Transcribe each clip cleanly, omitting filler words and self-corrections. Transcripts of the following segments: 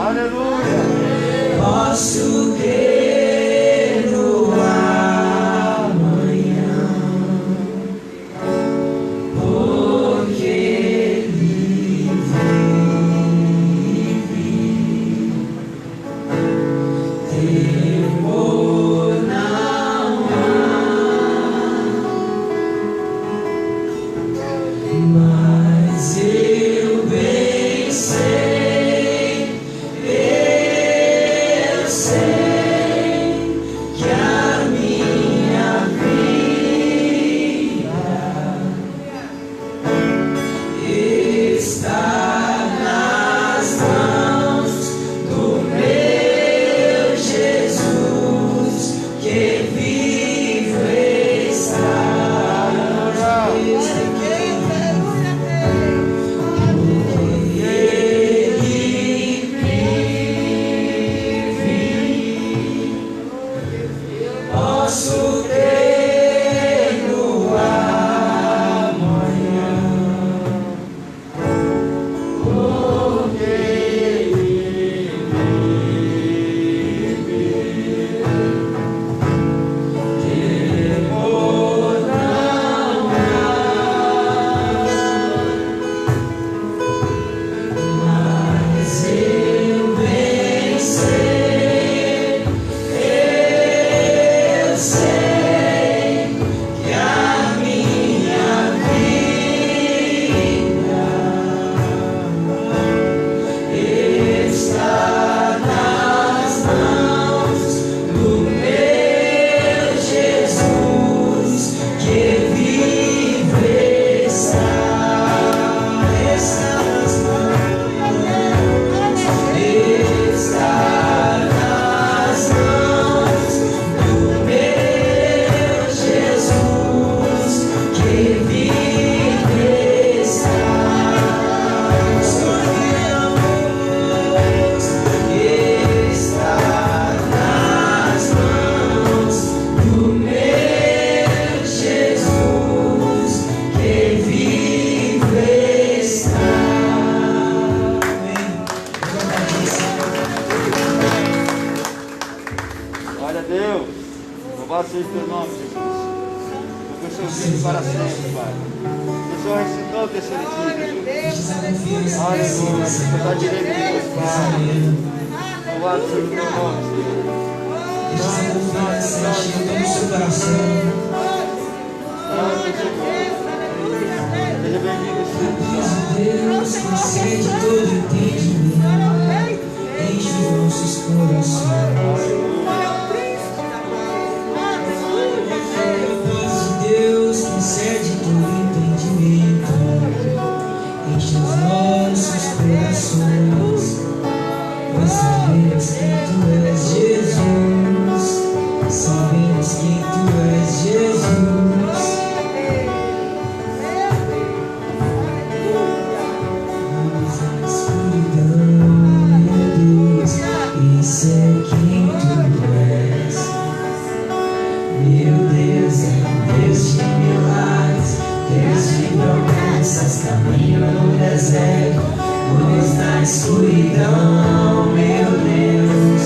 Aleluia. Posso crer no amanhã, porque Ele vive. Temor não há, mas eu bem sei, eu sei que a minha vida está nas mãos do meu Jesus, que vivo está. Posso crer no amanhã, porque Ele vive. Temor não há, mas eu bem sei, eu sei que a minha vida está nas mãos do meu Jesus, que vive está nas mãos, está nas mãos do meu Jesus, que vive está. Está nas mãos do meu Jesus, que vive está. Glória a Deus. Louvado seja o teu nome, Jesus. Porque o seu filho para sempre, Pai. O Senhor ressuscitou o terceiro dia, Jesus. Aleluia. Você está direito de Deus, Pai. Louvado seja o teu nome, Senhor. Seu coração. Seja bem-vindo, Espírito Santo. Deus que excede todo entendimento, enche os nossos corações. Deus que excede todo entendimento, enche os nossos corações. Pois sabemos quem tu és, Jesus. Sabemos quem tu és, Jesus. Vamos na escuridão, meu Deus, e sei quem tu és. Meu Deus é um Deus de milagres, Deus de promessas, caminho no deserto, luz na escuridão, meu Deus.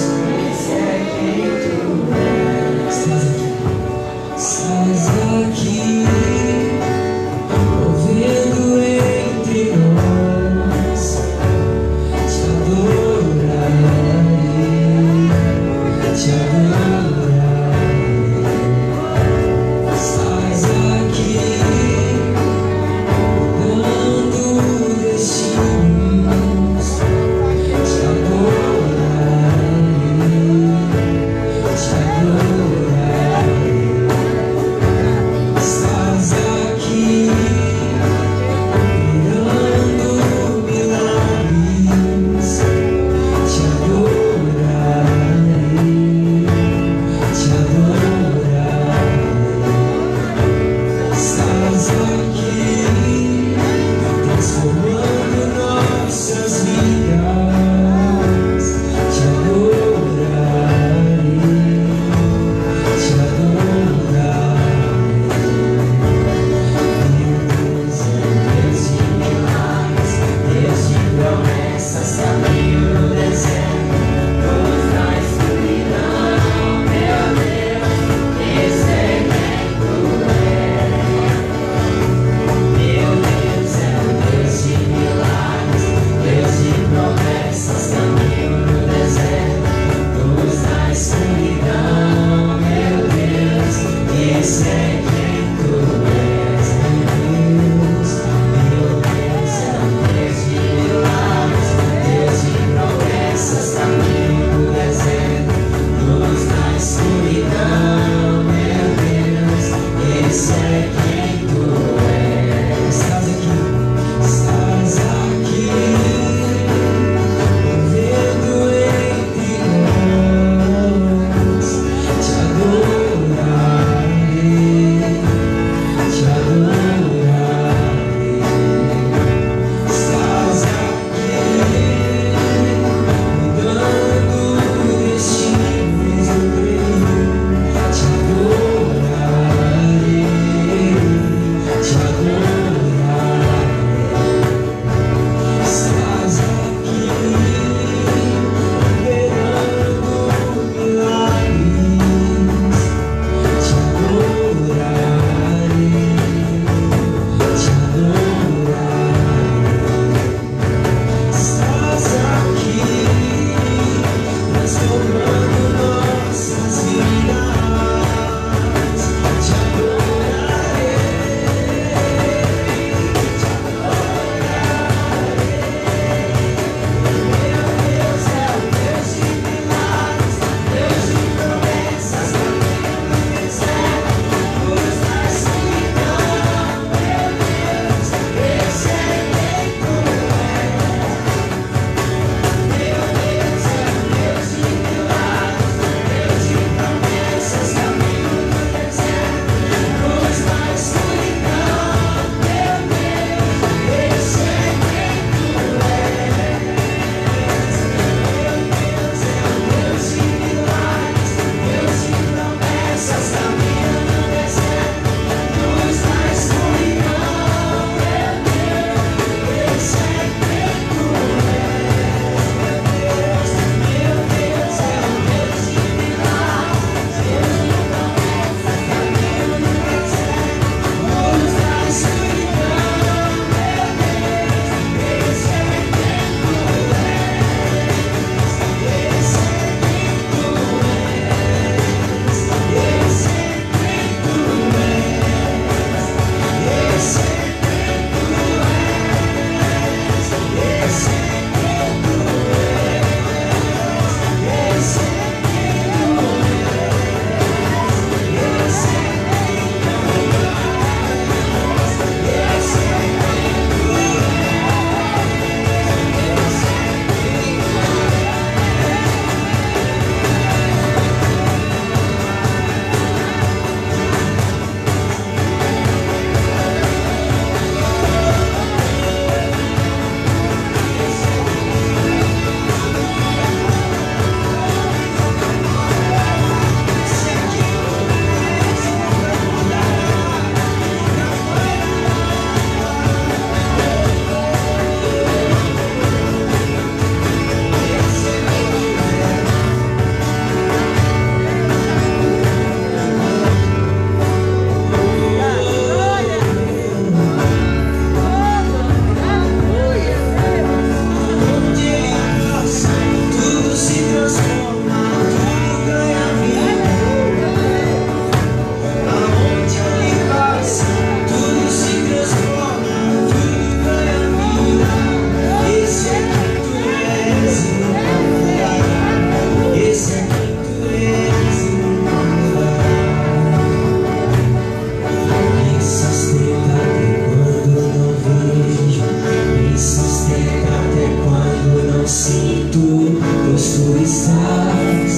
sinto, pois tu estás.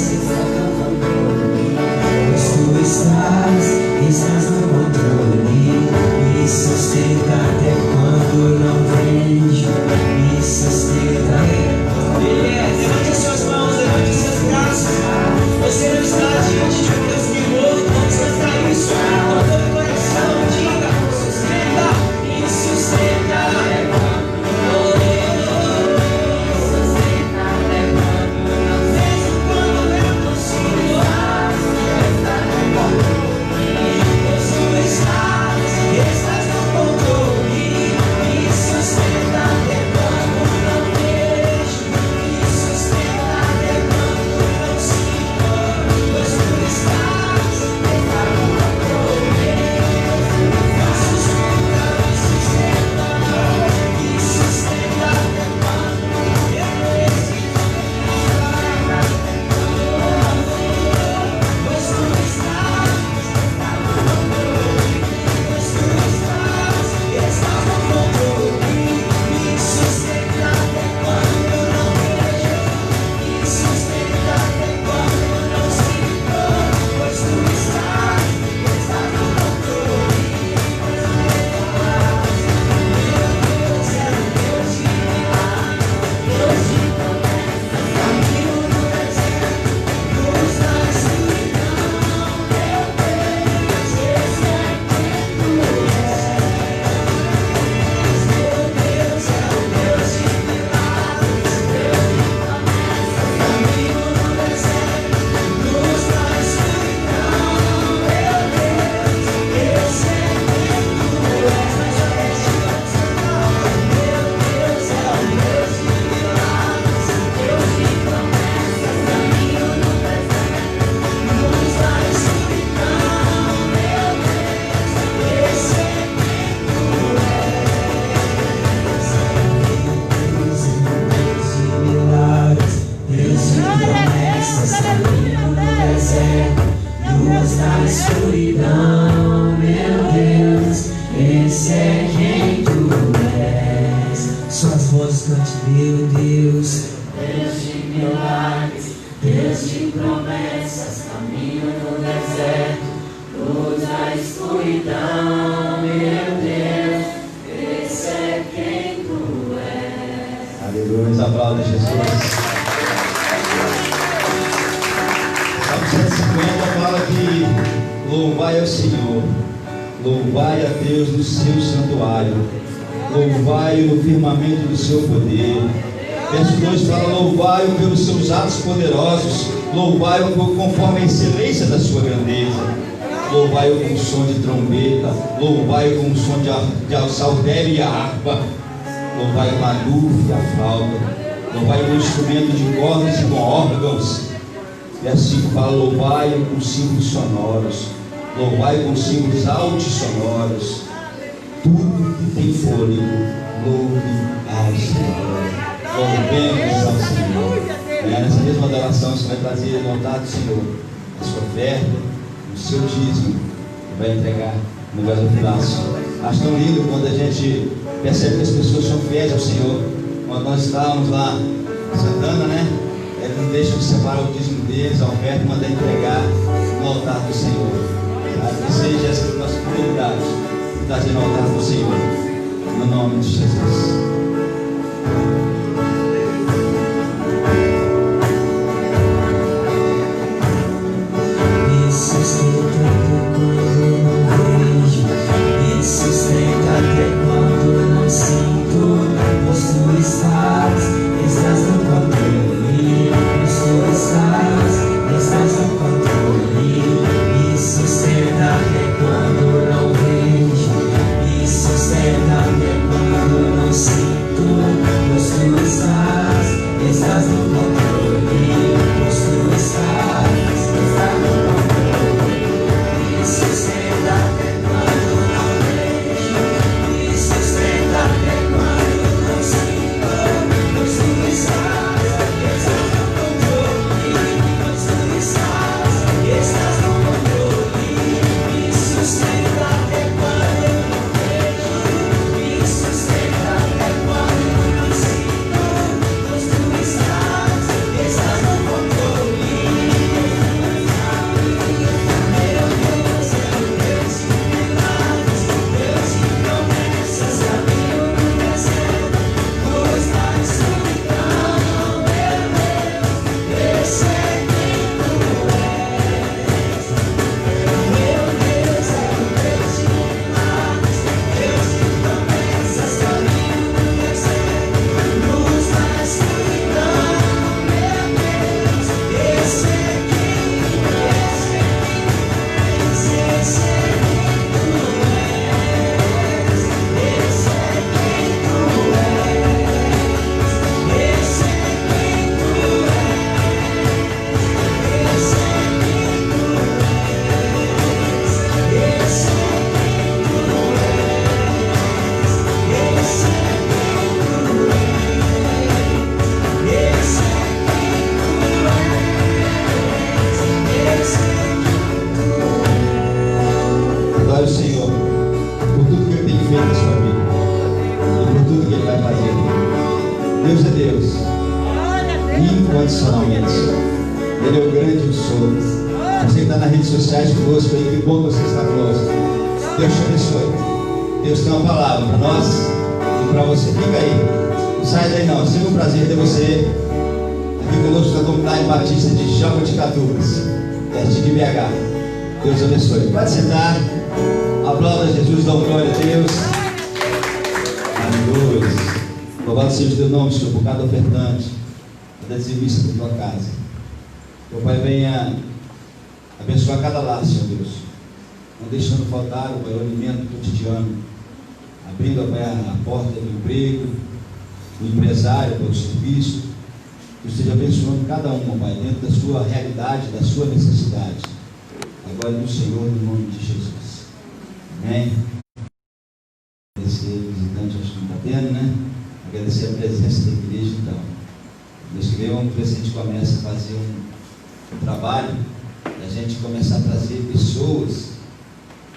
Pois tu estás no controle. Me sustenta até quando não vejo. Me sustenta até quando. Levante suas mãos, levante seus braços. Você não está diante de um Deus que morre. Vamos cantar isso com todo o coração. Diga, sustenta, me sustenta até quando. Poderosos, louvai-o conforme a excelência da sua grandeza, louvai-o com o som de trombeta, louvai-o com o som de saltério e a harpa, louvai-o com a lufo e a flauta, louvai-o com instrumento de cordas e com órgãos, e assim fala, louvai-o com símbolos sonoros, louvai-o com símbolos altissonoros, tudo que tem fôlego, louve ao Senhor, louvemos ao Senhor. Nessa mesma adoração você vai trazer no altar do Senhor a sua oferta, o seu dízimo, e vai entregar no gasofilaço. Acho tão lindo quando a gente percebe que as pessoas são fiéis ao Senhor. Quando nós estávamos lá em Santana, né? Eles não deixam de separar o dízimo deles, a oferta, e mandar entregar no altar do Senhor. Que seja essa nossa prioridade, trazer no altar do Senhor, no nome de Jesus. Sinto incondicionalmente. Ele é o grande eu sou. Você que está nas redes sociais conosco aí, que bom você está conosco. Deus te abençoe. Deus tem uma palavra para nós e para você. Fica aí. Não sai daí não. Sempre um prazer ter você aqui conosco na comunidade batista de Jaboticatubas, perto de BH. Deus abençoe. Pode sentar. Aplauda Jesus, dá glória a Deus. Aleluia. Louvado seja o teu nome, Senhor, por cada ofertante, cada dizimista da tua casa. Teu Pai, venha abençoar cada lar, Senhor Deus, não deixando faltar, ó Pai, o alimento cotidiano, abrindo, ó Pai, a porta do emprego, do empresário, do serviço, que esteja abençoando cada um, ó Pai, dentro da sua realidade, da sua necessidade. Agora no Senhor, no nome de Jesus. Amém. Agradecer o visitante, acho que não está tendo, né? Agradecer a presença da igreja, então. Mês que vem vamos ver se a gente começa a fazer um trabalho, a gente começar a trazer pessoas,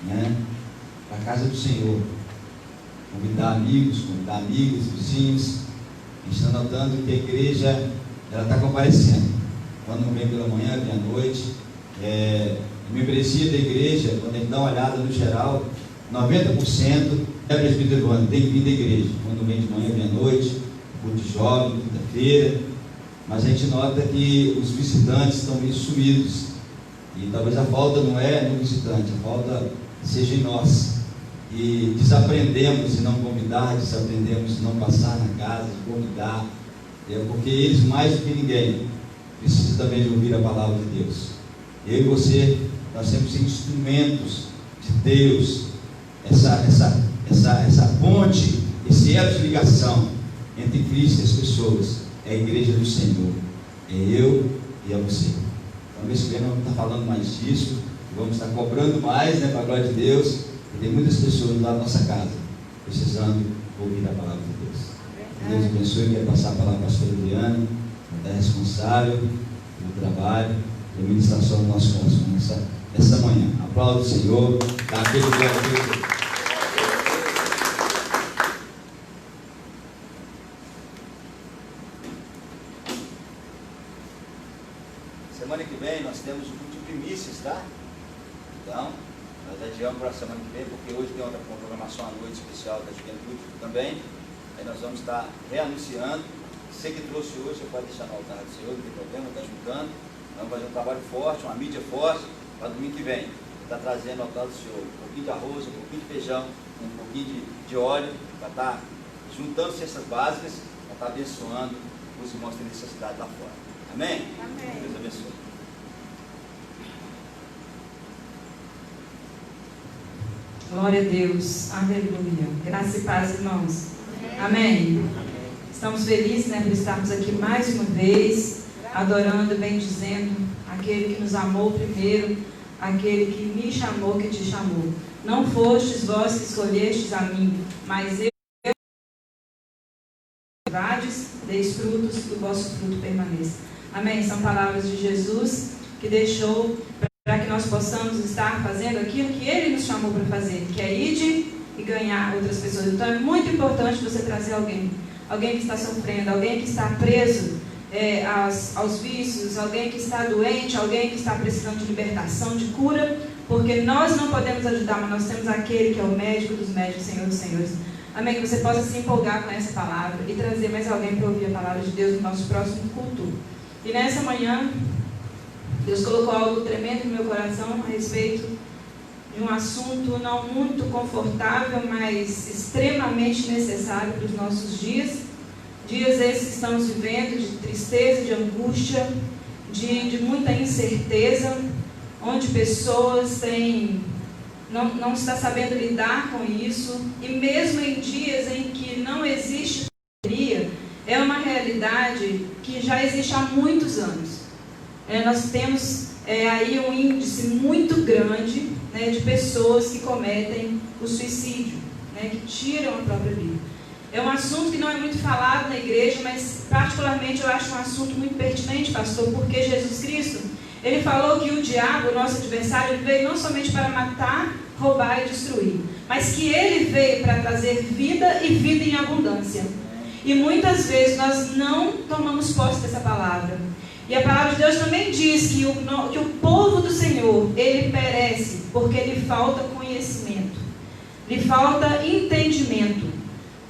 né, para a casa do Senhor. Convidar amigos, vizinhos. A gente está notando que a igreja ela está comparecendo. Quando não vem pela manhã, vem à noite. A membresia da igreja, quando a gente dá uma olhada no geral, 90% é presbiteriano, tem vindo à igreja. Quando vem de manhã, vem à noite, culto de jovem, quinta-feira. Mas a gente nota que os visitantes estão meio sumidos. E talvez a falta não é no visitante, a falta seja em nós. E desaprendemos em não convidar, desaprendemos em não passar na casa, de convidar. Porque eles, mais do que ninguém, precisam também de ouvir a palavra de Deus. Eu e você, nós temos instrumentos de Deus, essa ponte, esse elo de ligação entre Cristo e as pessoas. É a igreja do Senhor, é eu e é você. Então, mês que vem nós vamos estar falando mais disso, vamos estar cobrando mais, né, para a glória de Deus. E tem muitas pessoas lá na nossa casa precisando ouvir a palavra de Deus. Deus abençoe. Eu quero passar a palavra para a pastora Adriana, que é responsável pelo trabalho e a ministração do nosso coração nessa manhã. Aplauda o Senhor, dá aquele glória a Deus. Semana que vem nós temos um culto de primícias, tá? Então, nós adiamos para a semana que vem, porque hoje tem outra programação à noite especial da juventude também. Aí nós vamos estar reanunciando. Você que trouxe hoje, você pode deixar no altar do Senhor, não tem problema, está juntando. Vamos fazer um trabalho forte, uma mídia forte, para domingo que vem. Está trazendo ao altar do Senhor um pouquinho de arroz, um pouquinho de feijão, um pouquinho de óleo, para estar juntando cestas básicas, para estar abençoando os irmãos que têm necessidade lá fora. Amém? Amém. Deus abençoe. Glória a Deus, aleluia. Graça e paz, irmãos. Amém. Estamos felizes, né, por estarmos aqui mais uma vez, adorando e bendizendo aquele que nos amou primeiro, aquele que me chamou, que te chamou. Não fostes vós que escolhestes a mim, mas eu deis frutos, que o vosso fruto permaneça. Amém. São palavras de Jesus que deixou para que nós possamos estar fazendo aquilo que Ele nos chamou para fazer, que é ir e ganhar outras pessoas. Então é muito importante você trazer alguém que está sofrendo, alguém que está preso aos vícios, alguém que está doente, alguém que está precisando de libertação, de cura, porque nós não podemos ajudar, mas nós temos aquele que é o médico dos médicos, Senhor dos senhores. Amém, que você possa se empolgar com essa palavra e trazer mais alguém para ouvir a palavra de Deus no nosso próximo culto. E nessa manhã, Deus colocou algo tremendo no meu coração a respeito de um assunto não muito confortável, mas extremamente necessário para os nossos dias. Dias esses que estamos vivendo de tristeza, de angústia, de muita incerteza, onde pessoas não estão sabendo lidar com isso, e mesmo em dias em que não existe pandemia, é uma realidade que já existe há muitos anos. Nós temos aí um índice muito grande, né, de pessoas que cometem o suicídio, né, que tiram a própria vida. É um assunto que não é muito falado na igreja, mas particularmente eu acho um assunto muito pertinente, pastor, porque Jesus Cristo, Ele falou que o diabo, o nosso adversário, ele veio não somente para matar, roubar e destruir, mas que Ele veio para trazer vida e vida em abundância. E muitas vezes nós não tomamos posse dessa palavra. E a palavra de Deus também diz que o povo do Senhor, ele perece porque lhe falta conhecimento, lhe falta entendimento.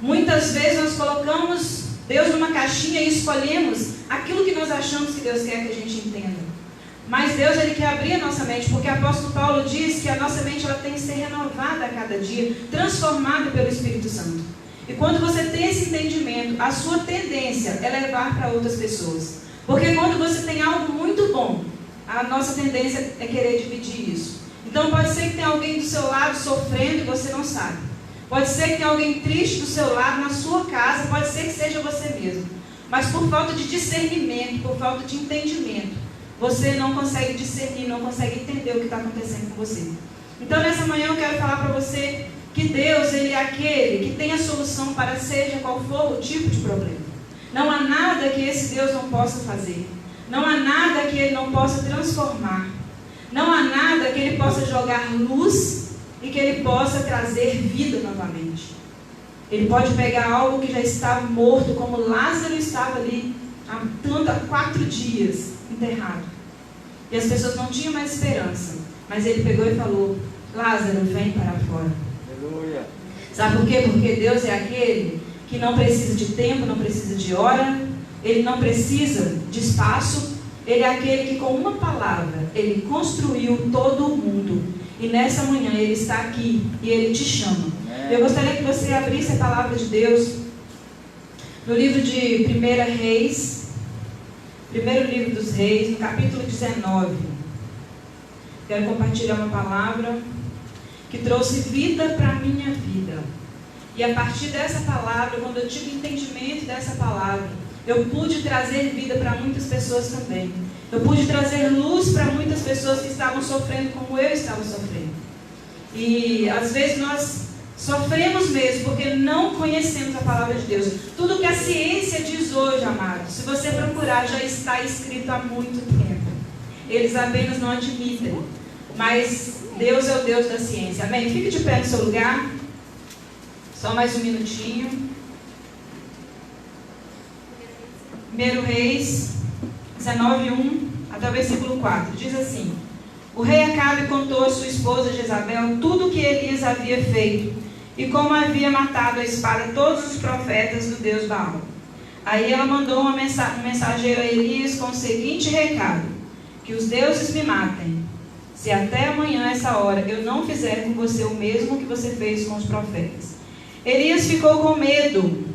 Muitas vezes nós colocamos Deus numa caixinha e escolhemos aquilo que nós achamos que Deus quer que a gente entenda. Mas Deus, ele quer abrir a nossa mente, porque o apóstolo Paulo diz que a nossa mente ela tem que ser renovada a cada dia, transformada pelo Espírito Santo. E quando você tem esse entendimento, a sua tendência é levar para outras pessoas. Porque quando você tem algo muito bom, a nossa tendência é querer dividir isso. Então pode ser que tenha alguém do seu lado sofrendo e você não sabe. Pode ser que tenha alguém triste do seu lado, na sua casa, pode ser que seja você mesmo. Mas por falta de discernimento, por falta de entendimento, você não consegue discernir, não consegue entender o que está acontecendo com você. Então nessa manhã eu quero falar para você que Deus, ele é aquele que tem a solução para seja qual for o tipo de problema. Não há nada que esse Deus não possa fazer. Não há nada que ele não possa transformar. Não há nada que ele possa jogar luz e que ele possa trazer vida novamente. Ele pode pegar algo que já estava morto, como Lázaro estava ali há 4 dias enterrado. E as pessoas não tinham mais esperança. Mas ele pegou e falou: Lázaro, vem para fora. Aleluia. Sabe por quê? Porque Deus é aquele que não precisa de tempo, não precisa de hora, ele não precisa de espaço, ele é aquele que com uma palavra, ele construiu todo o mundo. E nessa manhã ele está aqui e ele te chama. Eu gostaria que você abrisse a palavra de Deus no livro de 1 Reis, primeiro livro dos Reis, no capítulo 19. Quero compartilhar uma palavra que trouxe vida para a minha vida. E a partir dessa palavra, quando eu tive entendimento dessa palavra, eu pude trazer vida para muitas pessoas também. Eu pude trazer luz para muitas pessoas que estavam sofrendo como eu estava sofrendo. E às vezes nós sofremos mesmo porque não conhecemos a palavra de Deus. Tudo que a ciência diz hoje, amados, se você procurar, já está escrito há muito tempo. Eles apenas não admitem. Mas Deus é o Deus da ciência. Amém? Fique de pé no seu lugar. Só mais um minutinho. 1 Reis 19:1 até o versículo 4. Diz assim: O rei Acabe contou a sua esposa Jezabel tudo o que Elias havia feito e como havia matado a espada todos os profetas do Deus Baal. Aí ela mandou um mensageiro a Elias com o seguinte recado: Que os deuses me matem, se até amanhã essa hora eu não fizer com você o mesmo que você fez com os profetas. Elias ficou com medo.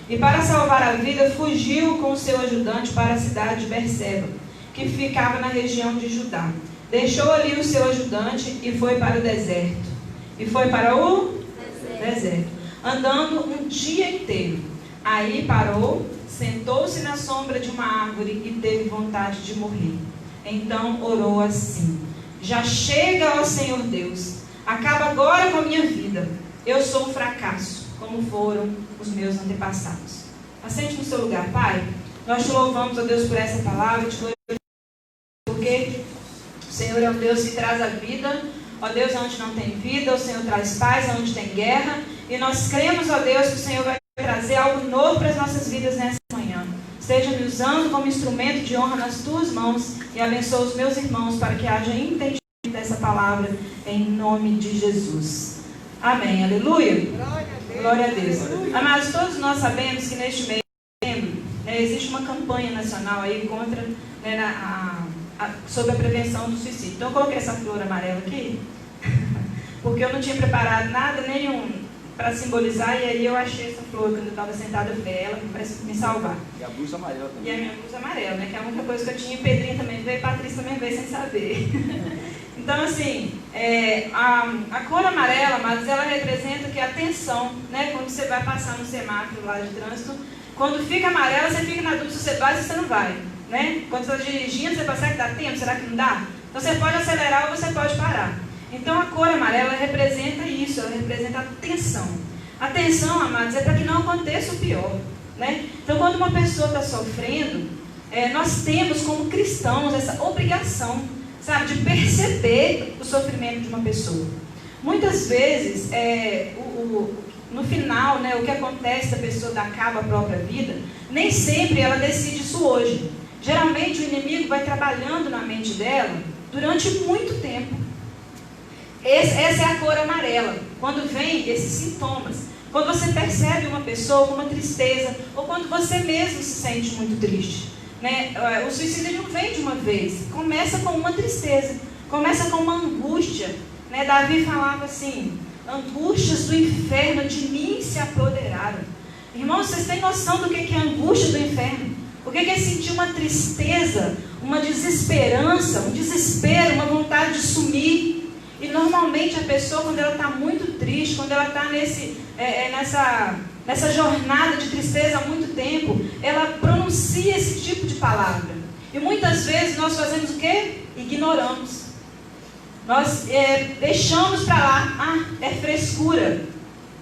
E para salvar a vida, fugiu com o seu ajudante para a cidade de Berseba, que ficava na região de Judá. Deixou ali o seu ajudante e foi para o deserto. Andando um dia inteiro. Aí parou, sentou-se na sombra de uma árvore e teve vontade de morrer. Então orou assim: Já chega, ó Senhor Deus, acaba agora com a minha vida. Eu sou um fracasso, como foram os meus antepassados. Assente no seu lugar. Pai, nós te louvamos, ó Deus, por essa palavra, te glorificamos porque o Senhor é um Deus que traz a vida. Ó Deus, onde não tem vida, o Senhor traz paz, onde tem guerra. E nós cremos, ó Deus, que o Senhor vai trazer algo novo para as nossas vidas nessa manhã. Esteja me usando como instrumento de honra nas tuas mãos e abençoa os meus irmãos para que haja entendimento dessa palavra em nome de Jesus. Amém. Aleluia. Glória a Deus. Amados, todos nós sabemos que neste mês de setembro, existe uma campanha nacional aí contra, sobre a prevenção do suicídio. Então eu coloquei essa flor amarela aqui porque eu não tinha preparado nada nenhum para simbolizar, e aí eu achei essa flor quando eu estava sentada, eu falei, ela vai me salvar. E a blusa amarela também. E a minha blusa amarela, né? Que é a única coisa que eu tinha. Pedrinho também veio, Patrícia também veio sem saber. Então, assim, a cor amarela, mas ela representa que a tensão, né? Quando você vai passar no semáforo lá de trânsito, quando fica amarela, você fica na dúvida se você vai ou se você não vai, né? Quando você está dirigindo, você pensa que dá tempo, será que não dá? Então, você pode acelerar ou você pode parar. Então, a cor amarela representa isso, ela representa a tensão. A tensão, amados, é para que não aconteça o pior, né? Então, quando uma pessoa está sofrendo, nós temos como cristãos essa obrigação, sabe, de perceber o sofrimento de uma pessoa. Muitas vezes, no final, né, o que acontece da pessoa dar cabo à própria vida, nem sempre ela decide isso hoje. Geralmente o inimigo vai trabalhando na mente dela durante muito tempo. Essa é a cor amarela, quando vem esses sintomas. Quando você percebe uma pessoa com uma tristeza, ou quando você mesmo se sente muito triste, né? O suicídio não vem de uma vez, começa com uma tristeza, começa com uma angústia, né? Davi falava assim: angústias do inferno de mim se apoderaram. Irmãos, vocês têm noção do que é a angústia do inferno? O que é sentir uma tristeza, uma desesperança, um desespero, uma vontade de sumir? E normalmente a pessoa, quando ela está muito triste, quando ela está nessa jornada de tristeza há muito tempo, ela pronuncia esse tipo de palavra. E muitas vezes nós fazemos o quê? Ignoramos. Nós deixamos para lá, é frescura,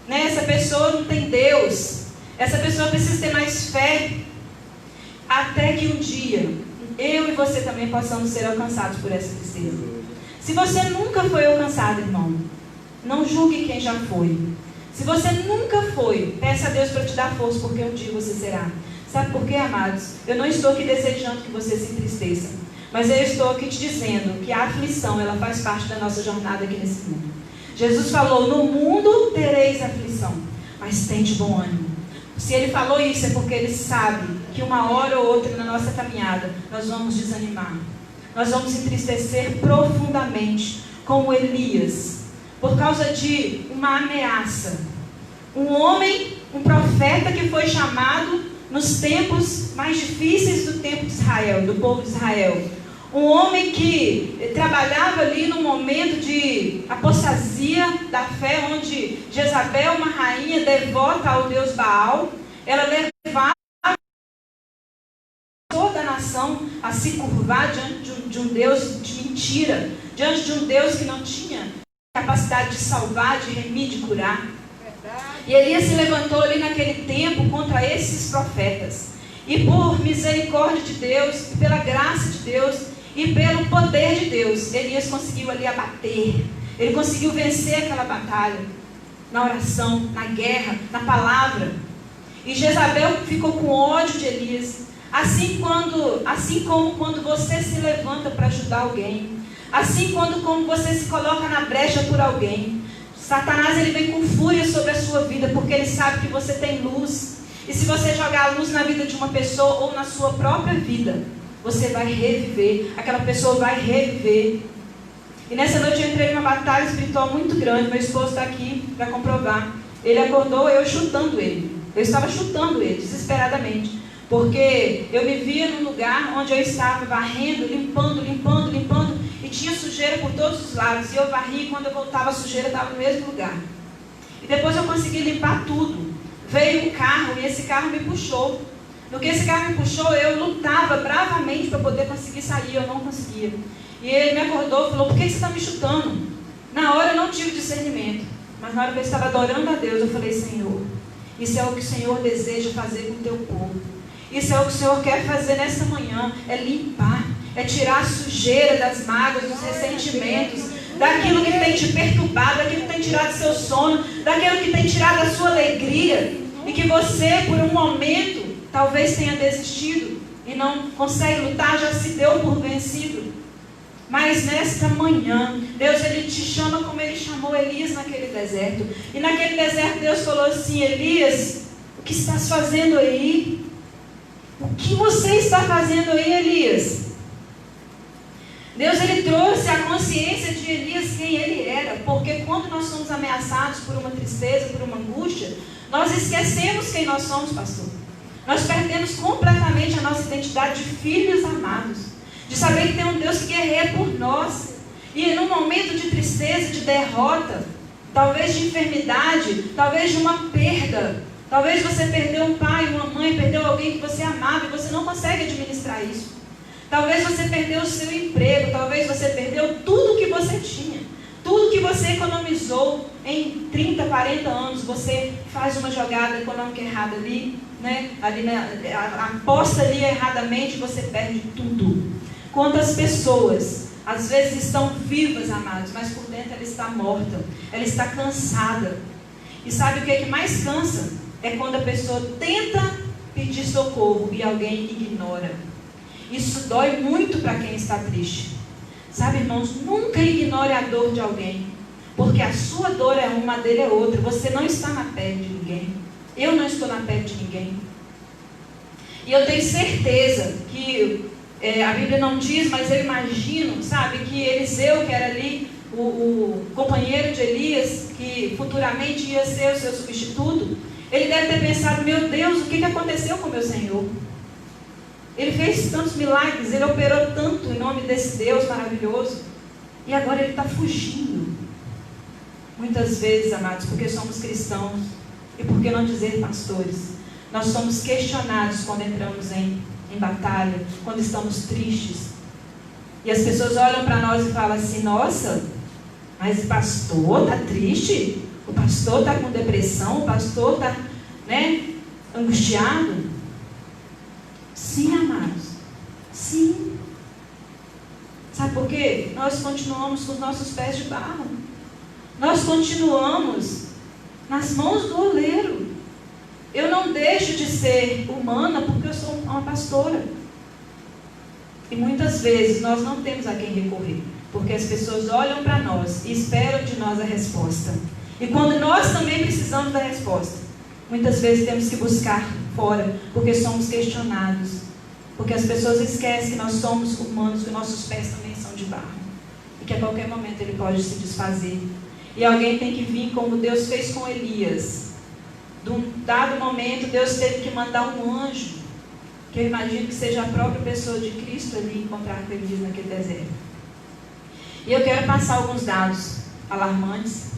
né? Essa pessoa não tem Deus, essa pessoa precisa ter mais fé, até que um dia, eu e você também possamos ser alcançados por essa tristeza. Se você nunca foi alcançado, irmão, não julgue quem já foi. Se você nunca foi, peça a Deus para te dar força, porque um dia você será. Sabe por quê, amados? Eu não estou aqui desejando que você se entristeça, mas eu estou aqui te dizendo que a aflição, ela faz parte da nossa jornada aqui nesse mundo. Jesus falou: no mundo tereis aflição, mas tende bom ânimo. Se Ele falou isso, é porque Ele sabe que uma hora ou outra na nossa caminhada, nós vamos desanimar. Nós vamos entristecer profundamente, como Elias, por causa de uma ameaça. Um homem, um profeta que foi chamado nos tempos mais difíceis do tempo de Israel, do povo de Israel. Um homem que trabalhava ali num momento de apostasia da fé, onde Jezabel, uma rainha devota ao deus Baal, ela levava toda a nação a se curvar diante de um Deus de mentira, diante de um Deus que não tinha capacidade de salvar, de remir, de curar. E Elias se levantou ali naquele tempo contra esses profetas. E por misericórdia de Deus, pela graça de Deus e pelo poder de Deus, Elias conseguiu ali abater. Ele conseguiu vencer aquela batalha na oração, na guerra, na palavra. E Jezabel ficou com ódio de Elias. Assim como quando você se levanta para ajudar alguém, assim como você se coloca na brecha por alguém, Satanás ele vem com fúria sobre a sua vida, porque ele sabe que você tem luz. E se você jogar a luz na vida de uma pessoa ou na sua própria vida, você vai reviver, aquela pessoa vai reviver. E nessa noite eu entrei numa batalha espiritual muito grande. Meu esposo está aqui para comprovar. Ele acordou, eu chutando ele. Eu estava chutando ele desesperadamente, porque eu me via num lugar onde eu estava varrendo, limpando, e tinha sujeira por todos os lados. E eu varri, e quando eu voltava a sujeira estava no mesmo lugar. E depois eu consegui limpar tudo. Veio um carro e esse carro me puxou. No que esse carro me puxou, eu lutava bravamente para poder conseguir sair, eu não conseguia. E ele me acordou e falou: por que você está me chutando? Na hora eu não tive discernimento, mas na hora que eu estava adorando a Deus, eu falei: Senhor, isso é o que o Senhor deseja fazer com o teu povo. Isso é o que o Senhor quer fazer nessa manhã, é limpar, é tirar a sujeira das mágoas, dos ressentimentos, daquilo que tem te perturbado, daquilo que tem tirado seu sono, daquilo que tem tirado a sua alegria, e que você, por um momento, talvez tenha desistido e não consegue lutar, já se deu por vencido. Mas nesta manhã, Deus ele te chama como Ele chamou Elias naquele deserto. E naquele deserto Deus falou assim: Elias, o que estás fazendo aí? O que você está fazendo aí, Elias? Deus ele trouxe a consciência de Elias quem ele era. Porque quando nós somos ameaçados por uma tristeza, por uma angústia, nós esquecemos quem nós somos, pastor. Nós perdemos completamente a nossa identidade de filhos amados, de saber que tem um Deus que guerreia por nós. E num momento de tristeza, de derrota, talvez de enfermidade, talvez de uma perda, talvez você perdeu um pai, uma mãe, perdeu alguém que você amava e você não consegue administrar isso. Talvez você perdeu o seu emprego, talvez você perdeu tudo que você tinha, tudo que você economizou em 30, 40 anos. Você faz uma jogada econômica errada ali, né? Aposta ali erradamente, você perde tudo. Quantas pessoas às vezes estão vivas, amados, mas por dentro ela está morta, ela está cansada. E sabe o que é que mais cansa? É quando a pessoa tenta pedir socorro e alguém ignora. Isso dói muito para quem está triste. Sabe, irmãos, nunca ignore a dor de alguém, porque a sua dor é uma, a dele é outra. Você não está na pele de ninguém. Eu não estou na pele de ninguém. E eu tenho certeza que a Bíblia não diz, mas eu imagino, sabe, que Eliseu, que era ali o companheiro de Elias, que futuramente ia ser o seu substituto, ele deve ter pensado: meu Deus, o que aconteceu com meu Senhor? Ele fez tantos milagres, ele operou tanto em nome desse Deus maravilhoso, e agora ele está fugindo. Muitas vezes, amados, porque somos cristãos, e por que não dizer pastores, nós somos questionados quando entramos em batalha, quando estamos tristes. E as pessoas olham para nós e falam assim: nossa, mas o pastor está triste? O pastor está com depressão? O pastor está, angustiado? Sim, amados. Sim. Sabe por quê? Nós continuamos com os nossos pés de barro. Nós continuamos nas mãos do oleiro. Eu não deixo de ser humana porque eu sou uma pastora. E muitas vezes nós não temos a quem recorrer, porque as pessoas olham para nós e esperam de nós a resposta. E quando nós também precisamos da resposta, muitas vezes temos que buscar fora, porque somos questionados. Porque as pessoas esquecem que nós somos humanos, que nossos pés também são de barro. E que a qualquer momento ele pode se desfazer. E alguém tem que vir como Deus fez com Elias. De um dado momento, Deus teve que mandar um anjo, que eu imagino que seja a própria pessoa de Cristo ali, encontrar com Elias naquele deserto. E eu quero passar alguns dados alarmantes.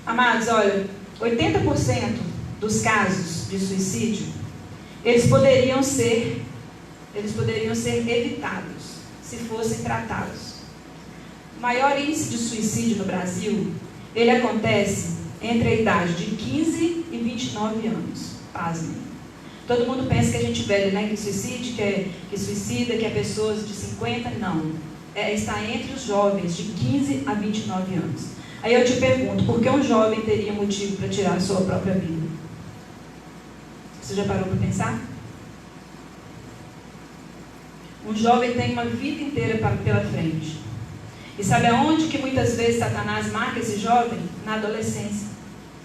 Amados, olha, 80% dos casos de suicídio, eles poderiam ser evitados, se fossem tratados. O maior índice de suicídio no Brasil, ele acontece entre a idade de 15 e 29 anos. Pasmem. Todo mundo pensa que a gente velha, que suicide, que suicida, que é pessoas de 50, não. Está entre os jovens de 15 a 29 anos. Aí eu te pergunto, por que um jovem teria motivo para tirar a sua própria vida? Você já parou para pensar? Um jovem tem uma vida inteira pela frente. E sabe aonde que muitas vezes Satanás marca esse jovem? Na adolescência,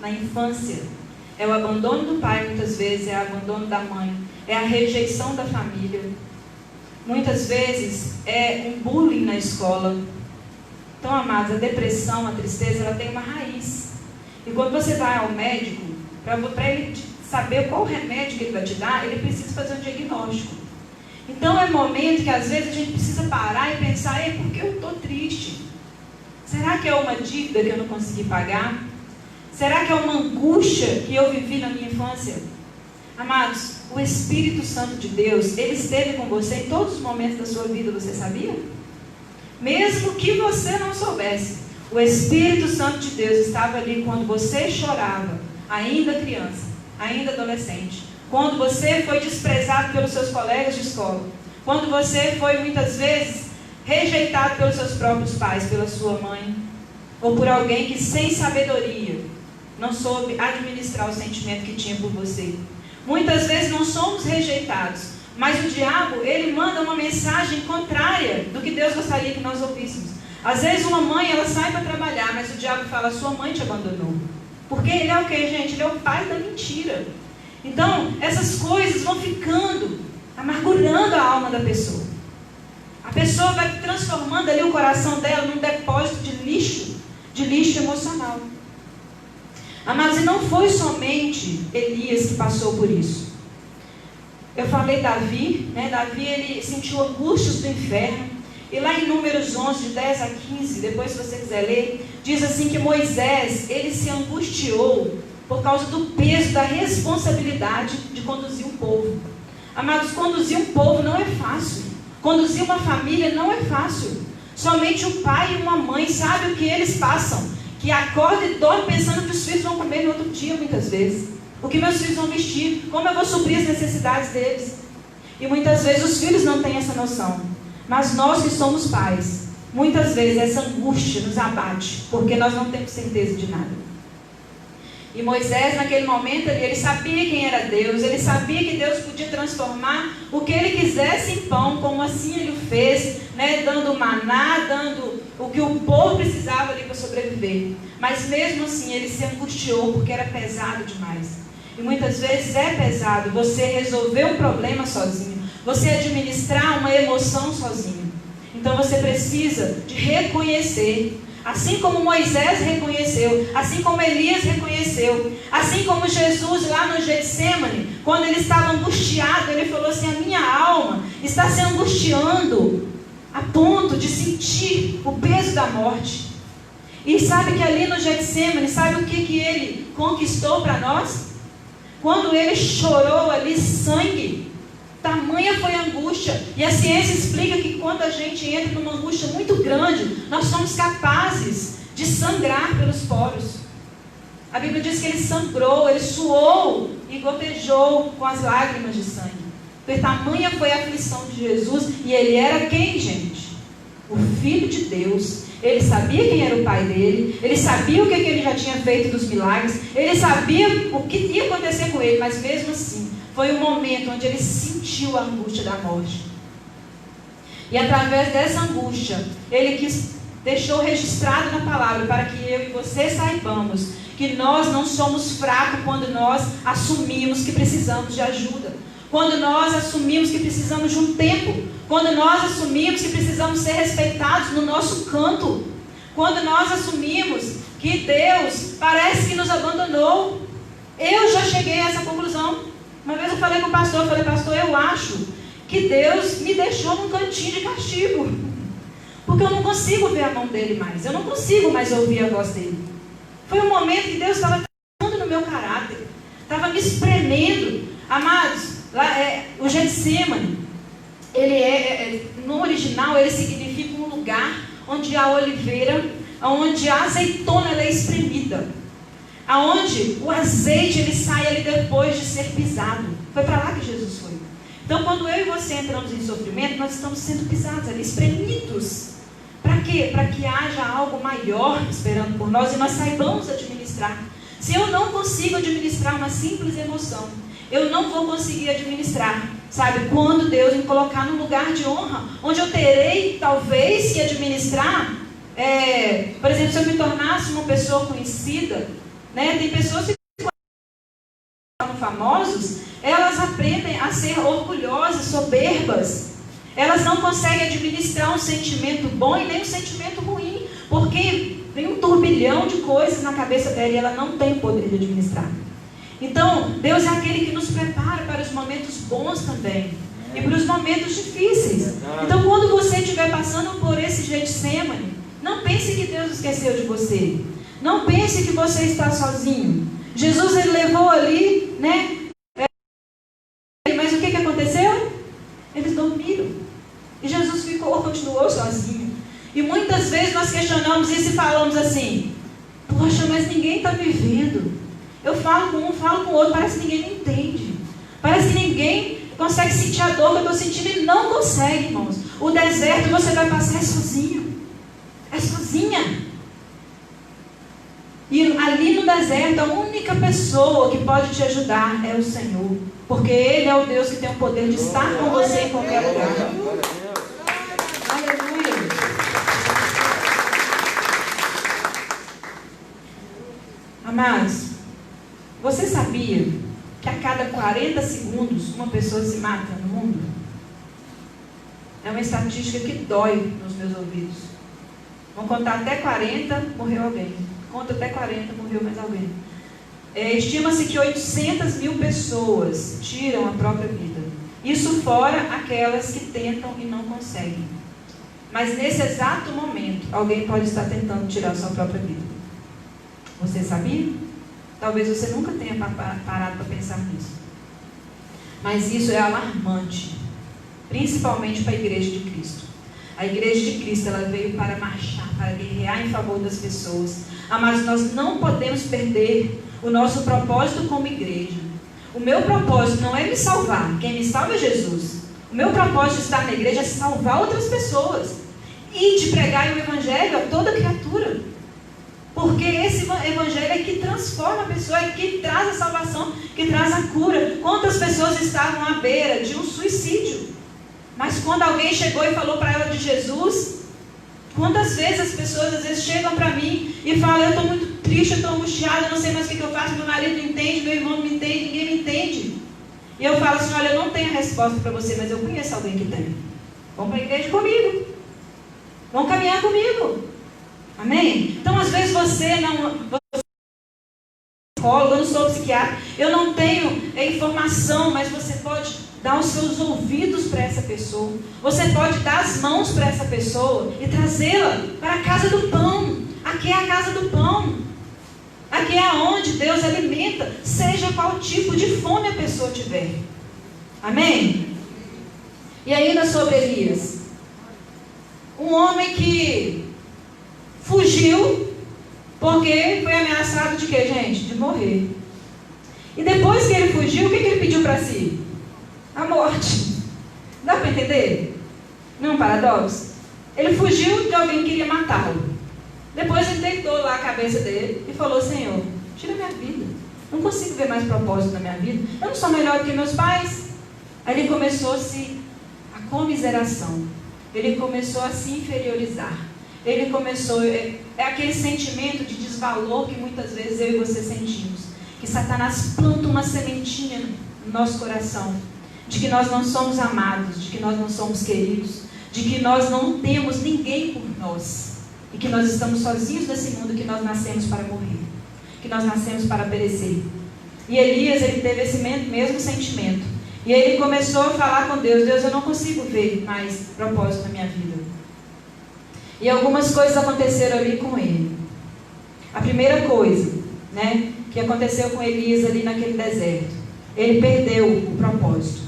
na infância. É o abandono do pai, muitas vezes, é o abandono da mãe, é a rejeição da família. Muitas vezes é um bullying na escola. Então, amados, a depressão, a tristeza, ela tem uma raiz. E quando você vai ao médico, para ele saber qual remédio que ele vai te dar, ele precisa fazer um diagnóstico. Então é momento que às vezes a gente precisa parar e pensar: por que eu estou triste? Será que é uma dívida que eu não consegui pagar? Será que é uma angústia que eu vivi na minha infância? Amados, o Espírito Santo de Deus, ele esteve com você em todos os momentos da sua vida, você sabia? Mesmo que você não soubesse, o Espírito Santo de Deus estava ali quando você chorava, ainda criança, ainda adolescente. Quando você foi desprezado pelos seus colegas de escola. Quando você foi muitas vezes rejeitado pelos seus próprios pais, pela sua mãe. Ou por alguém que sem sabedoria não soube administrar o sentimento que tinha por você. Muitas vezes não somos rejeitados, mas o diabo, ele manda uma mensagem contrária do que Deus gostaria que nós ouvíssemos. Às vezes uma mãe, ela sai para trabalhar, mas o diabo fala: sua mãe te abandonou. Porque ele é o quê, gente? Ele é o pai da mentira. Então, essas coisas vão ficando, amargurando a alma da pessoa. A pessoa vai transformando ali o coração dela num depósito de lixo emocional. Amados, e não foi somente Elias que passou por isso. Eu falei Davi, Davi, ele sentiu angústias do inferno. E lá em Números 11, de 10 a 15, depois se você quiser ler, diz assim que Moisés, ele se angustiou por causa do peso da responsabilidade de conduzir um povo. Amados, conduzir um povo não é fácil. Conduzir uma família não é fácil. Somente um pai e uma mãe sabem o que eles passam. Que acorda e dorme pensando que os filhos vão comer no outro dia, muitas vezes. O que meus filhos vão vestir, como eu vou suprir as necessidades deles. E muitas vezes os filhos não têm essa noção. Mas nós que somos pais, muitas vezes essa angústia nos abate, porque nós não temos certeza de nada. E Moisés, naquele momento, ele sabia quem era Deus, ele sabia que Deus podia transformar o que ele quisesse em pão, como assim ele o fez, né, dando maná, dando o que o povo precisava ali para sobreviver. Mas mesmo assim, ele se angustiou, porque era pesado demais. E muitas vezes é pesado você resolver um problema sozinho, você administrar uma emoção sozinho. Então você precisa de reconhecer. Assim como Moisés reconheceu, assim como Elias reconheceu, assim como Jesus lá no Getsemane, quando ele estava angustiado, ele falou assim: a minha alma está se angustiando a ponto de sentir o peso da morte. E sabe que ali no Getsemane, sabe o que ele conquistou para nós? Quando ele chorou ali sangue, tamanha foi a angústia. E a ciência explica que quando a gente entra numa angústia muito grande, nós somos capazes de sangrar pelos poros. A Bíblia diz que ele sangrou, ele suou e gotejou com as lágrimas de sangue. Porque tamanha foi a aflição de Jesus. E ele era quem, gente? O Filho de Deus. Ele sabia quem era o pai dele, ele sabia o que ele já tinha feito dos milagres, ele sabia o que ia acontecer com ele, mas mesmo assim, foi um momento onde ele sentiu a angústia da morte. E através dessa angústia, ele deixou registrado na palavra, para que eu e você saibamos que nós não somos fracos quando nós assumimos que precisamos de ajuda. Quando nós assumimos que precisamos de um tempo. Quando nós assumimos que precisamos ser respeitados no nosso canto. Quando nós assumimos que Deus parece que nos abandonou. Eu já cheguei a essa conclusão. Uma vez eu falei com o pastor, pastor, eu acho que Deus me deixou num cantinho de castigo. Porque eu não consigo ver a mão dele mais. Eu não consigo mais ouvir a voz dele. Foi um momento que Deus estava trabalhando no meu caráter. Estava me espremendo. Amados, o Getsemane, no original, ele significa um lugar onde a oliveira, onde a azeitona ela é espremida. Aonde o azeite ele sai ali depois de ser pisado. Foi para lá que Jesus foi. Então, quando eu e você entramos em sofrimento, nós estamos sendo pisados ali, espremidos. Para quê? Para que haja algo maior esperando por nós e nós saibamos administrar. Se eu não consigo administrar uma simples emoção, eu não vou conseguir administrar, sabe? Quando Deus me colocar num lugar de honra, onde eu terei, talvez, que administrar, por exemplo, se eu me tornasse uma pessoa conhecida, né? Tem pessoas que são famosos, elas aprendem a ser orgulhosas, soberbas. Elas não conseguem administrar um sentimento bom e nem um sentimento ruim, porque tem um turbilhão de coisas na cabeça dela e ela não tem o poder de administrar. Então, Deus é aquele que nos prepara para os momentos bons também. E para os momentos difíceis. Então, quando você estiver passando por esse Getsemane, não pense que Deus esqueceu de você. Não pense que você está sozinho. Jesus, ele levou ali, né? Mas o que aconteceu? Eles dormiram. E Jesus continuou sozinho. E muitas vezes nós questionamos isso e falamos assim: poxa, mas ninguém está me vendo. Eu falo com um, falo com o outro, parece que ninguém me entende. Parece que ninguém consegue sentir a dor que eu estou sentindo e não consegue, irmãos. O deserto você vai passar sozinho. É sozinha. E ali no deserto, a única pessoa que pode te ajudar é o Senhor. Porque Ele é o Deus que tem o poder de estar com você em qualquer lugar. Aleluia. Amados, você sabia que a cada 40 segundos uma pessoa se mata no mundo? É uma estatística que dói nos meus ouvidos. Vamos contar até 40, morreu alguém. Conta até 40, morreu mais alguém. Estima-se que 800 mil pessoas tiram a própria vida. Isso fora aquelas que tentam e não conseguem. Mas nesse exato momento, alguém pode estar tentando tirar a sua própria vida. Você sabia? Talvez você nunca tenha parado para pensar nisso. Mas isso é alarmante. Principalmente para a Igreja de Cristo. A Igreja de Cristo, ela veio para marchar, para guerrear em favor das pessoas. Mas nós não podemos perder o nosso propósito como igreja. O meu propósito não é me salvar. Quem me salva é Jesus. O meu propósito de estar na igreja é salvar outras pessoas. e de pregar o evangelho a toda criatura. Porque esse evangelho é que transforma a pessoa, é que traz a salvação, que traz a cura. Quantas pessoas estavam à beira de um suicídio? Mas quando alguém chegou e falou para ela de Jesus, quantas vezes as pessoas às vezes chegam para mim e falam: eu estou muito triste, eu estou angustiada, eu não sei mais o que eu faço, meu marido não entende, meu irmão não me entende, ninguém me entende. E eu falo assim: olha, eu não tenho a resposta para você, mas eu conheço alguém que tem. Vão para a igreja comigo. Vão caminhar comigo. Amém? Então às vezes você não... eu não sou psiquiatra, eu não tenho informação, mas você pode dar os seus ouvidos para essa pessoa. Você pode dar as mãos para essa pessoa e trazê-la para a casa do pão. Aqui é a casa do pão. Aqui é onde Deus alimenta, seja qual tipo de fome a pessoa tiver. Amém? E ainda sobre Elias. Um homem que fugiu porque foi ameaçado de quê, gente? De morrer. E depois que ele fugiu, o que ele pediu para si? A morte. Dá para entender? Não é um paradoxo? Ele fugiu de alguém que queria matá-lo. Depois ele deitou lá a cabeça dele e falou: Senhor, tira minha vida. Não consigo ver mais propósito na minha vida. Eu não sou melhor do que meus pais. Aí ele começou-se a comiseração. Ele começou a se inferiorizar. Ele começou... É aquele sentimento de desvalor que muitas vezes eu e você sentimos. Que Satanás planta uma sementinha no nosso coração. De que nós não somos amados. De que nós não somos queridos. De que nós não temos ninguém por nós. E que nós estamos sozinhos nesse mundo. Que nós nascemos para morrer. Que nós nascemos para perecer. E Elias, ele teve esse mesmo sentimento. E ele começou a falar com Deus: Deus, eu não consigo ver mais propósito na minha vida. E algumas coisas aconteceram ali com ele. A primeira coisa, né, que aconteceu com Elias ali naquele deserto, ele perdeu o propósito.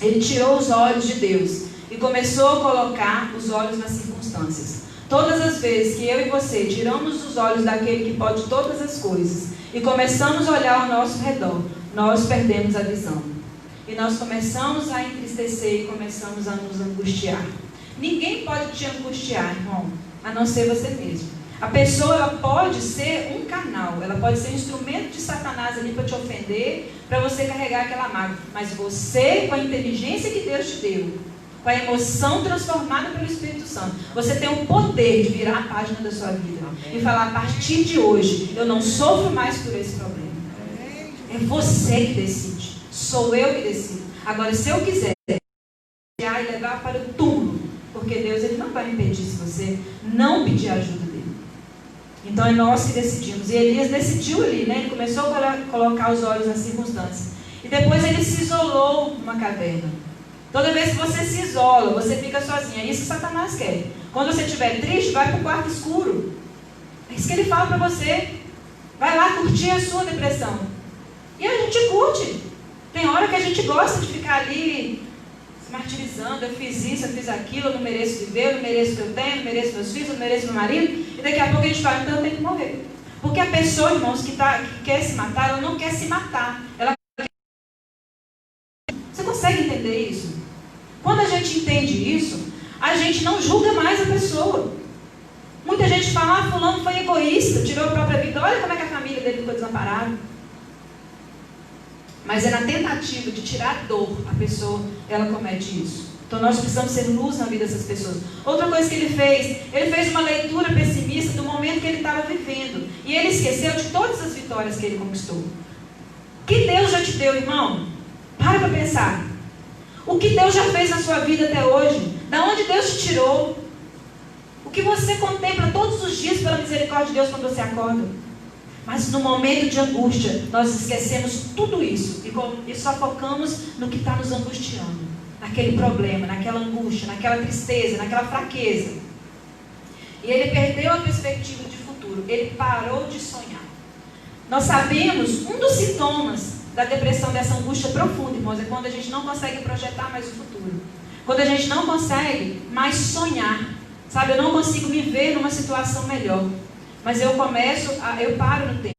Ele tirou os olhos de Deus e começou a colocar os olhos nas circunstâncias. Todas as vezes que eu e você tiramos os olhos daquele que pode todas as coisas e começamos a olhar ao nosso redor, nós perdemos a visão. E nós começamos a entristecer e começamos a nos angustiar. Ninguém pode te angustiar, irmão, a não ser você mesmo. A pessoa, ela pode ser um canal, ela pode ser um instrumento de Satanás ali para te ofender, para você carregar aquela mágoa. Mas você, com a inteligência que Deus te deu, com a emoção transformada pelo Espírito Santo, você tem o poder de virar a página da sua vida. Amém. E falar: a partir de hoje, eu não sofro mais por esse problema. É você que decide. Sou eu que decido. Agora, se eu quiser e levar para o túmulo, porque Deus, ele não vai me impedir se você não pedir a ajuda dele. Então é nós que decidimos. E Elias decidiu ali, né? Ele começou a colocar os olhos nas circunstâncias. E depois ele se isolou numa caverna. Toda vez que você se isola, você fica sozinho. É isso que Satanás quer. Quando você estiver triste, vai para o quarto escuro. É isso que ele fala para você. Vai lá curtir a sua depressão. E a gente curte. Tem hora que a gente gosta de ficar ali se martirizando: eu fiz isso, eu fiz aquilo, eu não mereço viver, eu não mereço o que eu tenho, eu não mereço meus filhos, eu não mereço meu marido. E daqui a pouco a gente fala: então eu tenho que morrer. Porque a pessoa, irmãos, que quer se matar, ela não quer se matar. Você consegue entender isso? Quando a gente entende isso, a gente não julga mais a pessoa. Muita gente fala: ah, fulano foi egoísta, tirou a própria vida, olha como é que a família dele ficou desamparada. Mas é na tentativa de tirar a dor, a pessoa, ela comete isso. Então nós precisamos ser luz na vida dessas pessoas. Outra coisa que ele fez uma leitura pessimista do momento que ele estava vivendo. E ele esqueceu de todas as vitórias que ele conquistou. O que Deus já te deu, irmão? Para pensar. O que Deus já fez na sua vida até hoje? Da onde Deus te tirou? O que você contempla todos os dias pela misericórdia de Deus quando você acorda? Mas no momento de angústia, nós esquecemos tudo isso e só focamos no que está nos angustiando. Naquele problema, naquela angústia, naquela tristeza, naquela fraqueza. E ele perdeu a perspectiva de futuro. Ele parou de sonhar. Nós sabemos, um dos sintomas da depressão, dessa angústia profunda, irmãos, é quando a gente não consegue projetar mais o futuro. Quando a gente não consegue mais sonhar. Sabe, eu não consigo me ver numa situação melhor. Mas eu paro no tempo.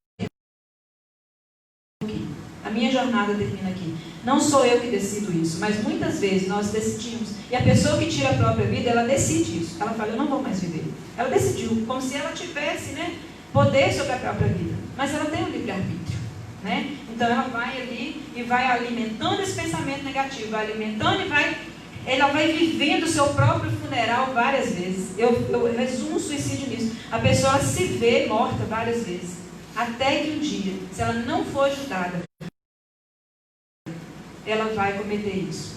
A minha jornada termina aqui. Não sou eu que decido isso, mas muitas vezes nós decidimos. E a pessoa que tira a própria vida, ela decide isso. Ela fala, eu não vou mais viver. Ela decidiu, como se ela tivesse, né, poder sobre a própria vida. Mas ela tem um livre-arbítrio, né? Então ela vai ali e vai alimentando esse pensamento negativo, vai alimentando e ela vai vivendo o seu próprio funeral várias vezes. Eu resumo o suicídio nisso. A pessoa se vê morta várias vezes. Até que um dia, se ela não for ajudada, ela vai cometer isso.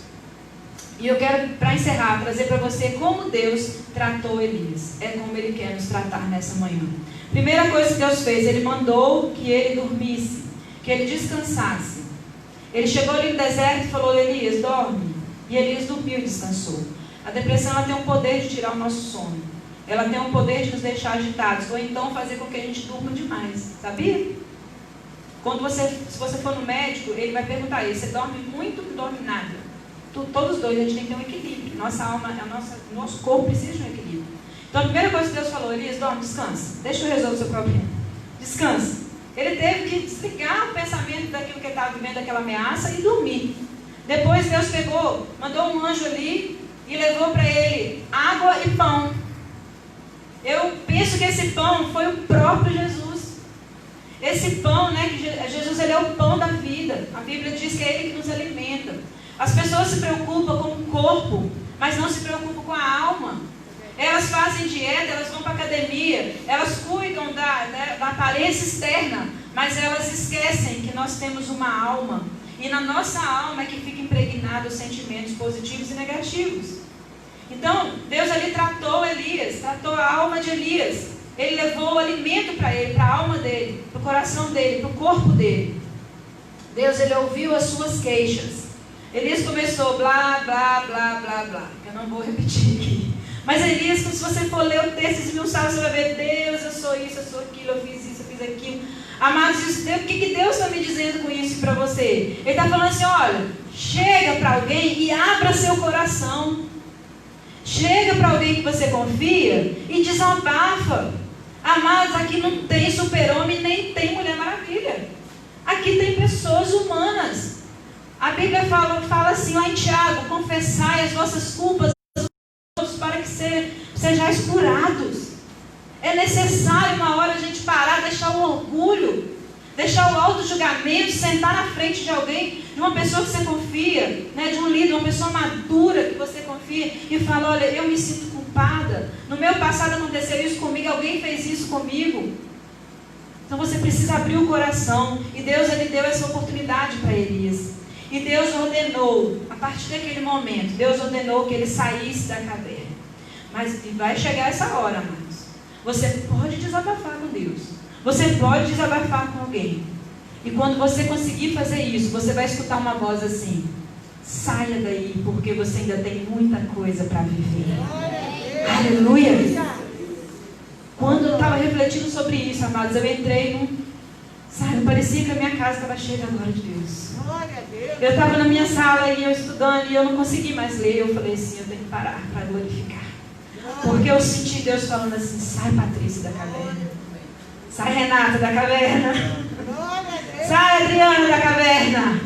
E eu quero, para encerrar, trazer para você como Deus tratou Elias. É como Ele quer nos tratar nessa manhã. Primeira coisa que Deus fez, Ele mandou que ele dormisse, que ele descansasse. Ele chegou ali no deserto e falou, Elias, dorme. E Elias dormiu e descansou. A depressão, ela tem um poder de tirar o nosso sono. Ela tem um poder de nos deixar agitados, ou então fazer com que a gente durma demais. Sabia? Se você for no médico, ele vai perguntar a ele, você dorme muito ou não dorme nada? Todos os dois, a gente tem que ter um equilíbrio. Nossa alma, nosso corpo precisa de um equilíbrio. Então a primeira coisa que Deus falou, Elias, dorme, descansa. Deixa eu resolver o seu problema. Descansa. Ele teve que desligar o pensamento daquilo que ele estava vivendo, daquela ameaça, e dormir. Depois Deus pegou, mandou um anjo ali e levou para ele água e pão. Eu penso que esse pão foi o próprio Jesus. Esse pão, né, que Jesus, ele é o pão da vida. A Bíblia diz que é Ele que nos alimenta. As pessoas se preocupam com o corpo, mas não se preocupam com a alma. Elas fazem dieta, elas vão para a academia, elas cuidam da aparência externa, mas elas esquecem que nós temos uma alma. E na nossa alma é que fica impregnado os sentimentos positivos e negativos. Então, Deus ali tratou Elias, tratou a alma de Elias. Ele levou o alimento para ele, para a alma dele, para o coração dele, para o corpo dele. Deus, ele ouviu as suas queixas. Elias começou blá, blá, blá, blá, blá. Eu não vou repetir aqui. Mas Elias, se você for ler o texto esmiuçado, você vai ver, Deus, eu sou isso, eu sou aquilo, eu fiz isso, eu fiz aquilo. Amados, o que Deus está me dizendo com isso para você? Ele está falando assim, olha, chega para alguém e abra seu coração. Chega para alguém que você confia e desabafa. Amados, aqui não tem super-homem, nem tem Mulher Maravilha. Aqui tem pessoas humanas. A Bíblia fala assim lá em Tiago, confessai as vossas culpas para que sejais curados. É necessário uma hora a gente parar, deixar o orgulho, deixar o auto-julgamento, sentar na frente de alguém, de uma pessoa que você confia, né, de um líder, uma pessoa madura que você confia, e falar, olha, eu me sinto culpada, no meu passado aconteceu isso comigo, alguém fez isso comigo. Então você precisa abrir o coração, e Deus, ele deu essa oportunidade para Elias. E Deus ordenou, a partir daquele momento, Deus ordenou que ele saísse da caverna. Mas vai chegar essa hora, amados. Você pode desabafar com Deus. Você pode desabafar com alguém. E quando você conseguir fazer isso, você vai escutar uma voz assim, saia daí, porque você ainda tem muita coisa para viver. Aleluia! Quando eu estava refletindo sobre isso, amados, eu entrei sabe, parecia que a minha casa estava cheia da glória de Deus. Eu estava na minha sala e eu estudando e eu não consegui mais ler. Eu falei assim, eu tenho que parar para glorificar. Porque eu senti Deus falando assim, sai Patrícia da caverna. Sai Renata da caverna. Sai Adriana da caverna.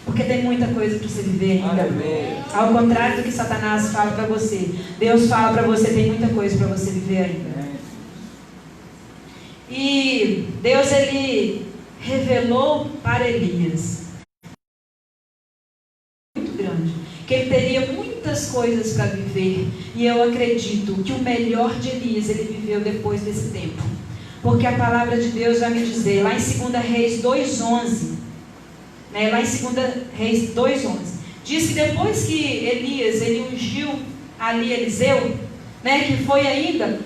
Porque tem muita coisa para você viver ainda. Ao contrário do que Satanás fala para você, Deus fala para você, tem muita coisa para você viver ainda. E Deus, ele revelou para Elias, muito grande, que ele teria muitas coisas para viver. E eu acredito que o melhor de Elias, ele viveu depois desse tempo. Porque a palavra de Deus vai me dizer, lá em 2 Reis 2:11, né, lá em 2 Reis 2:11, diz que depois que Elias, ele ungiu ali Eliseu, né, que foi ainda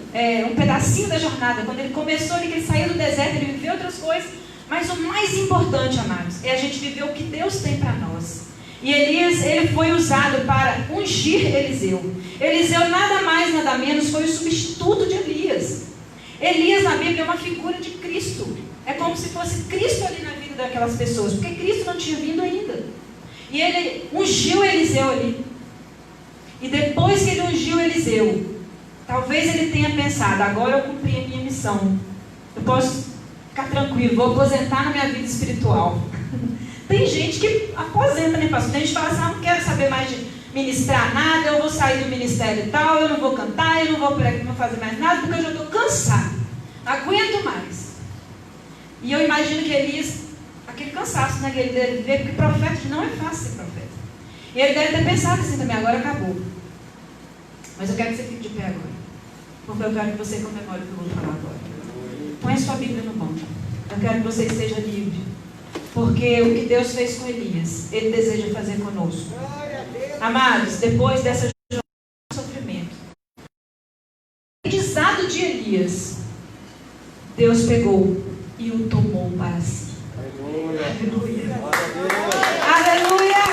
um pedacinho da jornada, quando ele começou, que ele saiu do deserto, ele viveu outras coisas, mas o mais importante, amados, é a gente viver o que Deus tem para nós. E Elias, ele foi usado para ungir Eliseu. Eliseu nada mais, nada menos, foi o substituto de Elias. Elias na Bíblia é uma figura de Cristo. É como se fosse Cristo ali na vida daquelas pessoas, porque Cristo não tinha vindo ainda. E ele ungiu Eliseu ali. E depois que ele ungiu Eliseu, talvez ele tenha pensado, agora eu cumpri a minha missão. Eu posso ficar tranquilo, vou aposentar na minha vida espiritual. Tem gente que aposenta, né, pastor? Tem gente que fala assim, não quero saber mais de ministrar nada, eu vou sair do ministério e tal, eu não vou cantar, eu não vou fazer mais nada, porque eu já estou cansado, não aguento mais. E eu imagino que Elias, aquele cansaço, né, que ele deve ver, porque profeta não é fácil ser profeta. E ele deve ter pensado assim também, agora acabou. Mas eu quero que você fique de pé agora, porque eu quero que você comemore o que eu vou falar agora. Põe a sua Bíblia no banco. Eu quero que você esteja livre, porque o que Deus fez com Elias, Ele deseja fazer conosco. Amados, depois dessa jornada de sofrimento, o aprendizado de Elias, Deus pegou e o tomou para si. Aleluia. Aleluia.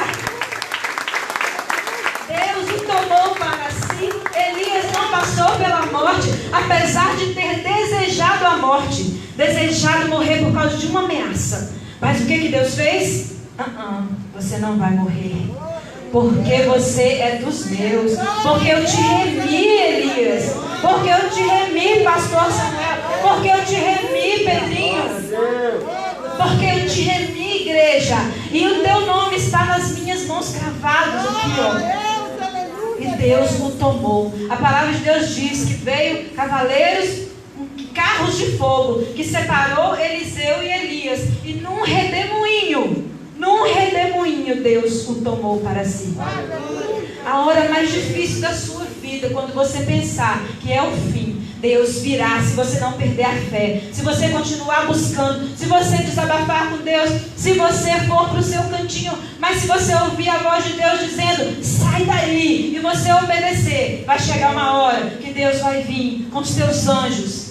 Deus o tomou para si. Elias não passou pela morte, apesar de ter desejado a morte, desejado morrer por causa de uma ameaça. Mas o que Deus fez? Você não vai morrer, porque você é dos meus, porque eu te remi, Elias, porque eu te remi, pastor Samuel, porque eu te remi, Pedrinho, porque eu te remi, igreja, e o teu nome está nas minhas mãos cravados aqui, ó. E Deus o tomou. A palavra de Deus diz que veio cavaleiros, carros de fogo, que separou Eliseu e Elias, e num redemoinho, Deus o tomou para si. A hora mais difícil da sua vida, quando você pensar que é o fim, Deus virá, se você não perder a fé, se você continuar buscando, se você desabafar com Deus, se você for para o seu cantinho, mas se você ouvir a voz de Deus dizendo, sai daí, e você obedecer, vai chegar uma hora que Deus vai vir com os seus anjos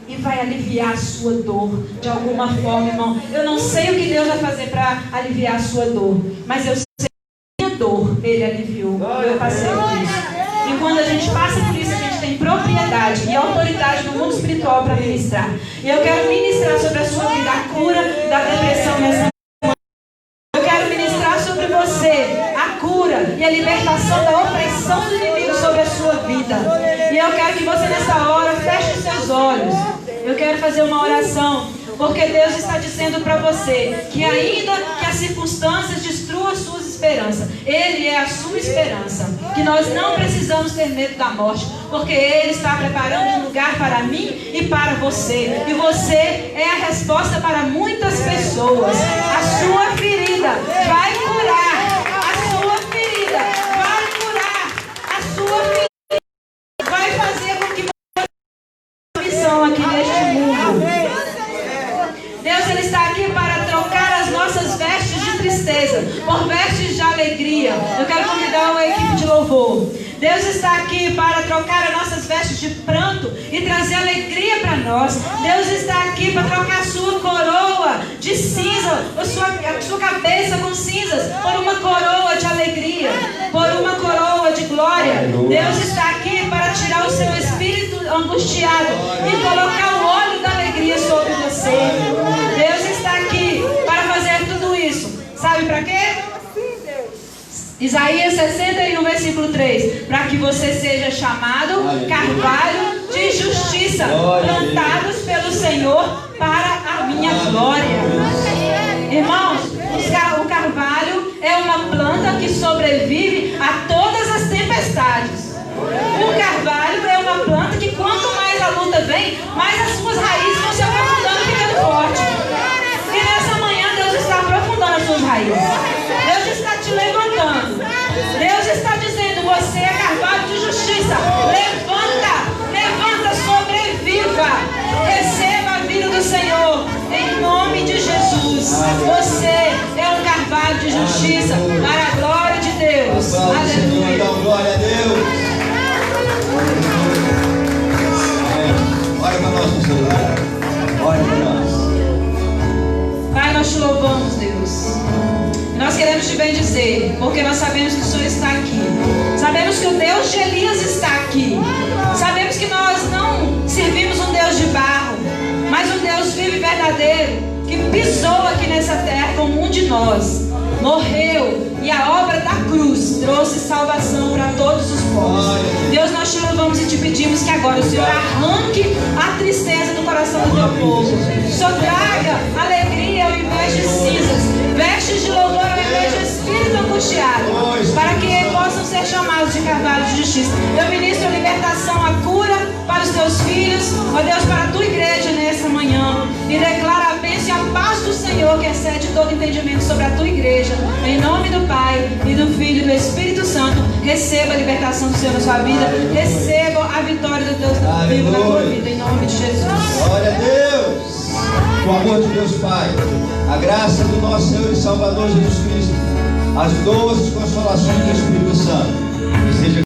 e vai aliviar a sua dor de alguma forma, irmão. Eu não sei o que Deus vai fazer para aliviar a sua dor, mas eu sei que a minha dor Ele aliviou. Eu passei por isso. E quando a gente passa por isso, a gente tem propriedade e autoridade no mundo espiritual para ministrar. E eu quero ministrar sobre a sua vida a cura da depressão nessa manhã. Eu quero ministrar sobre você a cura e a libertação da opressão do inimigo sobre a sua vida. E eu quero que você nessa hora feche os seus olhos. Eu quero fazer uma oração, porque Deus está dizendo para você que ainda que as circunstâncias destruam suas esperanças, Ele é a sua esperança, que nós não precisamos ter medo da morte, porque Ele está preparando um lugar para mim e para você, e você é a resposta para muitas pessoas. A sua ferida vai curar, a sua ferida vai curar, a sua ferida vai fazer com que você missão aqui neste mundo. Deus, Ele está aqui para trocar as nossas vestes de tristeza por vestes de alegria. Eu quero convidar a equipe de louvor. Deus está aqui para trocar as nossas vestes de pranto e trazer alegria para nós. Deus está aqui para trocar a sua coroa de cinza, a sua cabeça com cinzas, por uma coroa de alegria, por uma coroa de glória. Deus está aqui para tirar o seu espírito angustiado e colocar o óleo da alegria sobre você. Deus está aqui para fazer tudo isso. Sabe para quê? Isaías 61, versículo 3. Para que você seja chamado carvalho de justiça, plantados pelo Senhor para a minha glória. Irmãos, o carvalho é uma planta que sobrevive a todas as tempestades. O carvalho é uma planta que quanto mais a luta vem, mais as suas raízes vão se aprofundando e ficando forte. E nessa manhã Deus está aprofundando as suas raízes. Deus está te levantando. Deus está dizendo, você é carvalho de justiça. Levanta, sobreviva. Receba a vida do Senhor, em nome de Jesus. Você é um carvalho de justiça, para a glória de Deus. Aleluia. Então, glória a Deus. Olha para nós, Senhor. Olha para nós. Pai, nós te louvamos, Deus. Nós queremos te bendizer, porque nós sabemos que o Senhor está aqui. Sabemos que o Deus de Elias está aqui. Sabemos que nós não servimos um Deus de barro, mas um Deus vivo e verdadeiro, que pisou aqui nessa terra como um de nós, morreu, e a obra da cruz trouxe salvação para todos os povos. Deus, nós te louvamos e te pedimos que agora o Senhor arranque a tristeza do coração do teu povo. O Senhor traga alegria ao invés de cinzas. Veste ó Deus, para a tua igreja nessa manhã. E declara a bênção e a paz do Senhor, que excede todo entendimento sobre a tua igreja. Em nome do Pai, e do Filho e do Espírito Santo, receba a libertação do Senhor na sua vida. Receba a vitória do Deus vivo na tua vida, em nome de Jesus. Glória a Deus. O amor de Deus Pai, a graça do nosso Senhor e Salvador Jesus Cristo, as doces consolações do Espírito Santo, que seja